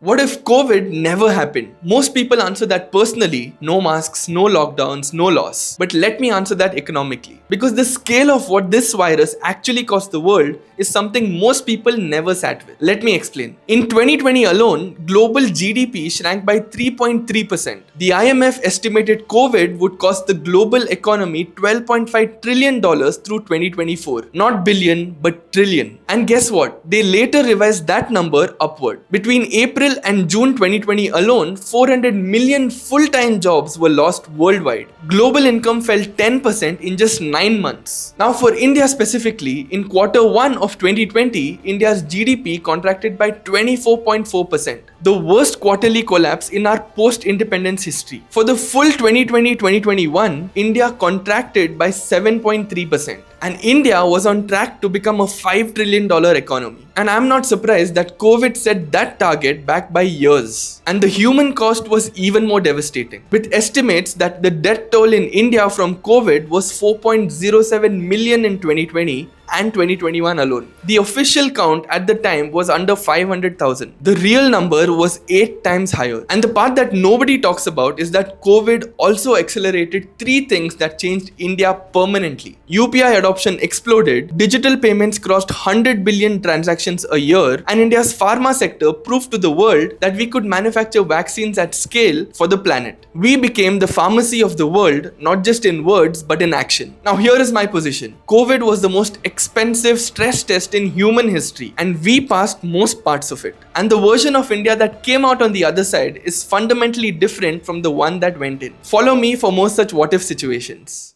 What if COVID never happened? Most people answer that personally, no masks, no lockdowns, no loss. But let me answer that economically. Because the scale of what this virus actually cost the world is something most people never sat with. Let me explain. In 2020 alone, global GDP shrank by 3.3%. The IMF estimated COVID would cost the global economy $12.5 trillion through 2024. Not billion, but trillion. And guess what? They later revised that number upward. Between April and June 2020 alone, 400 million full-time jobs were lost worldwide. Global income fell 10% in just 9 months. Now for India specifically, in Q1 of 2020, India's GDP contracted by 24.4%. The worst quarterly collapse in our post-independence history. For the full 2020-2021, India contracted by 7.3%. And India was on track to become a $5 trillion economy. And I'm not surprised that COVID set that target back by years. And the human cost was even more devastating, with estimates that the death toll in India from COVID was 4.07 million in 2020 and 2021 alone. The official count at the time was under 500,000. The real number was 8 times higher. And the part that nobody talks about is that COVID also accelerated 3 things that changed India permanently. UPI adoption exploded, digital payments crossed 100 billion transactions a year, and India's pharma sector proved to the world that we could manufacture vaccines at scale for the planet. We became the pharmacy of the world, not just in words, but in action. Now here is my position. COVID was the most expensive stress test in human history, and we passed most parts of it. And the version of India that came out on the other side is fundamentally different from the one that went in. Follow me for more such what if situations.